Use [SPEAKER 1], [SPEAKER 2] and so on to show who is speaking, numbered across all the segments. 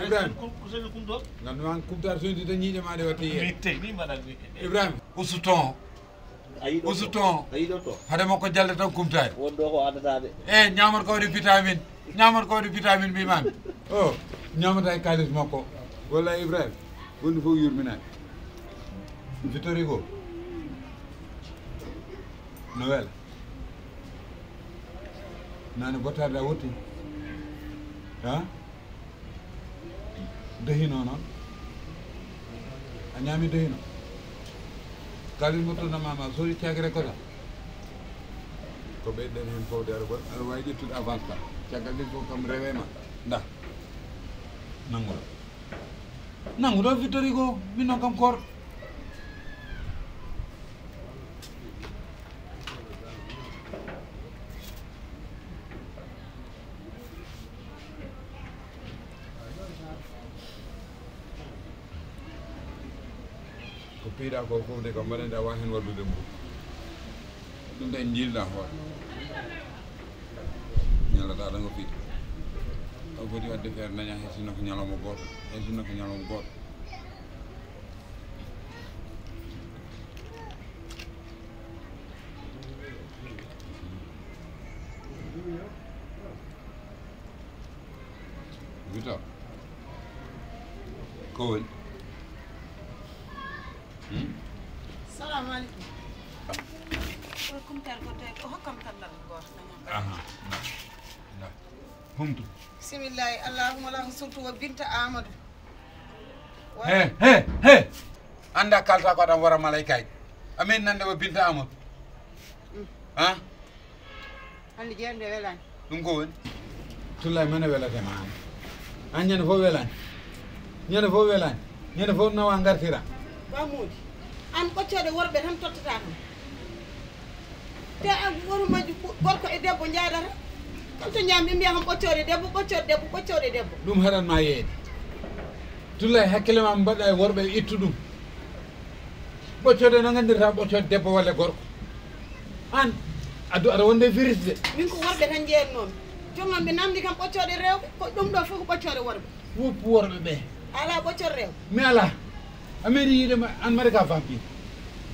[SPEAKER 1] Ibrahima ganduman kumtar soydita ñiiƴemaade watte yee Ibrahima usuton usuton hade makko jalde tan kumtare wonɗo ko addataɓe ñamata ko waɗi vitamine ñamata ko waɗi vitamine mbimami o ñamata e kalis makko walla Ibrahima gonɗi fof yurminani Victory go Noël nane botarde a wotti ha dehino noon a ñaami dehino kalis mo tournamama sori cagre kota ko ɓeyɗen hen fowde aɗa wawi ƴettude avance ka caggal ɗin fof kam rewema nda nanguɗo Victory go min noon kam koor ko piiɗa ko fof de ko mbaɗende a wawi hen waddude mbo ɗum nde jilɗa hoore ñalata ɗango fiiɗa o foti wadde feere daña hay sinno ko ñalawma goto hay sinno ko ñalawma goto Victor ko woni
[SPEAKER 2] salamu aleykum o kumtar ko te o hokkam kallal goto
[SPEAKER 1] humtu
[SPEAKER 2] bisimillahi allahuma lahu surtout wa binta amadou
[SPEAKER 1] he anda kalta ko aɗan wara malaykay amin nande wo binta amadou han
[SPEAKER 2] hande jeerde welani
[SPEAKER 1] ɗum ko woni tullay mene welatema an ñande fof welani ñande fof welani ñande fof nawa gartira
[SPEAKER 2] bamudi an ɓoccode worɓe tan tottata kam te a woru majju gorko e debbo jaadata kam to ñaam ɓe mbiya kam ɓoccode debbo ɓoccode debbo ɓoccode debbo
[SPEAKER 1] ɗum haɗanma yeede tullay hakkille ma mbaɗɗa e worɓe ittu ɗum ɓoccode no gandirta ɓoccode debbo walla gorko an aɗa wonde virus de
[SPEAKER 2] min ko worɓe tan jeeyatnomi jonnon ɓe namdi kam ɓoccode rewɓe ko ɗum ɗo fof ko ɓoccode worɓe
[SPEAKER 1] woppu worɓe ɓe
[SPEAKER 2] ala ɓoccode rewɓe
[SPEAKER 1] mi ala ameɗi yiiɗema an mbaɗa ka fampi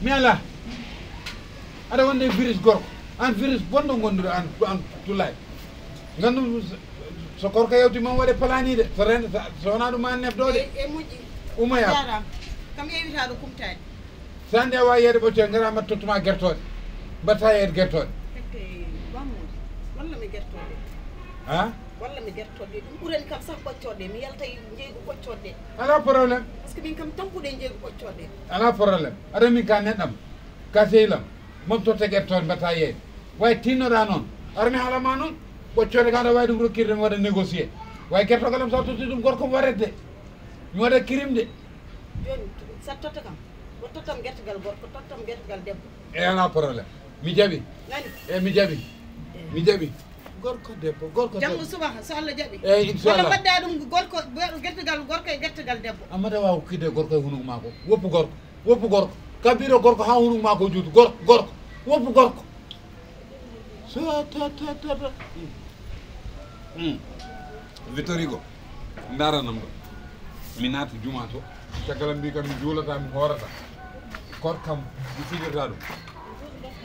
[SPEAKER 1] mi ala aɗa wonde virus gorko an virus bonɗo gonduɗo an tullay gandum so korka yewtima waɗe planide so rende so wona ɗum an nebdode
[SPEAKER 2] e moƴƴi
[SPEAKER 1] umaya
[SPEAKER 2] jaram kam ƴewita ɗo kumtade
[SPEAKER 1] sa andi a wawi yeede ɓoccode gara mbaɗa tottuma guertode mbatta yeede guertode
[SPEAKER 2] ette bammude walla mi guertode
[SPEAKER 1] ha
[SPEAKER 2] walla mi guertode ɗum ɓurani kam sah ɓoccode mi yalta jeygu ɓoccode
[SPEAKER 1] ala probléme
[SPEAKER 2] par ce que min kam tampude jeygu ɓoccode
[SPEAKER 1] ala probléme aɗa min ka neɗɗam ka sehlam mom totte guertode mbatta yeede way tinnoɗa noon ara mi haalama noon ɓoccode kam aɗa wawi ɗum rokkirde mi waɗa négocié way guertogalam sa totti ɗum gorko mo waɗete mi waɗa crime de
[SPEAKER 2] joni sa totta kam o tottam guertogal gorko tottam guertogal debbo
[SPEAKER 1] e ala probléme mi jaɓi
[SPEAKER 2] nani
[SPEAKER 1] e mi jaɓi gorko debbo gorko
[SPEAKER 2] janggo suba so Allah jaɓi
[SPEAKER 1] eyyi inchallah
[SPEAKER 2] walla mbaɗɗa ɗum gorko guertogal gorko e guertogal debbo
[SPEAKER 1] amata wawa hokkide gorko e hunuko mako woppu gorko kabiro gorko ha hunuko mako juutu gorko woppu gorko so ta Victory go daranam ɗo mi naati juma to caggalam mbi kam mi juulata mi hoorata koot kam mi fijirta ɗum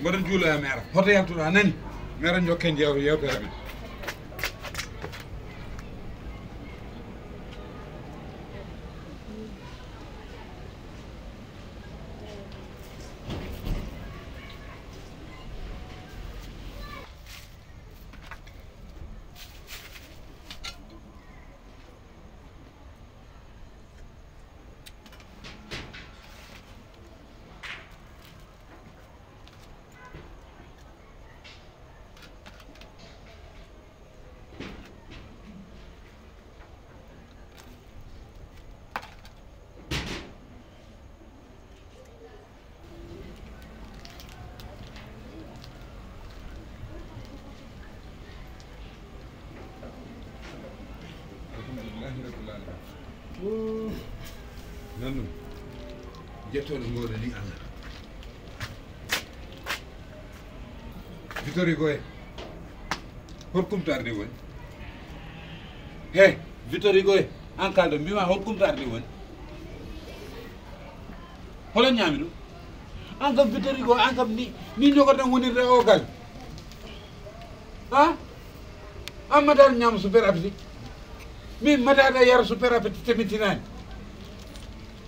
[SPEAKER 1] mbaɗa juuloya mi ara hoto yaltuɗa nani mi ara jokke yewtere men nanɗum jettoɗo ngoɗo ni Allah Victory koye hol kumtarde woni he Victory goy en calde mbima hol kumtarde woni hola ñamiɗo an kam Victory go an kam ni jogotan wonirde o gal ha an madar ñam super appétit min madada yara super appétit temitinani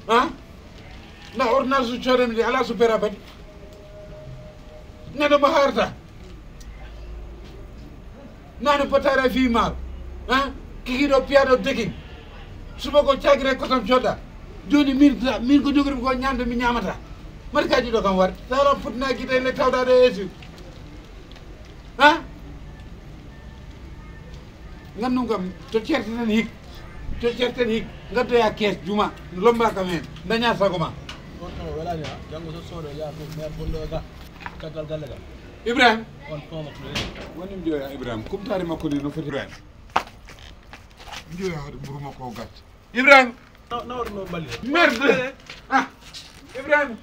[SPEAKER 1] ha na ordonnance su coodemi de ala super appétit neɗo mo harta nane potare fi maaro ha kikiɗo piyaɗo dekin suba ko cagire kotam codɗa joni min ko jogorimi ko ñamde mi ñamata markaji ɗo kam warde sara putna guite le tawɗaɗo yeesu ha gandum kam to certeten hik gaddoya kees juma lomba kam hen daña sago ma
[SPEAKER 3] on kama welani ha janggo so sodo ya ko maire bonɗo ga caggal galle ga
[SPEAKER 1] Ibrahima
[SPEAKER 3] on tomato
[SPEAKER 1] wonim joya Ibrahima kumtare makko ni no foti Ibrahima joya hoɗe ɓuuru makko o gatta Ibrahima
[SPEAKER 3] nawɗo no balli
[SPEAKER 1] merde ah Ibrahima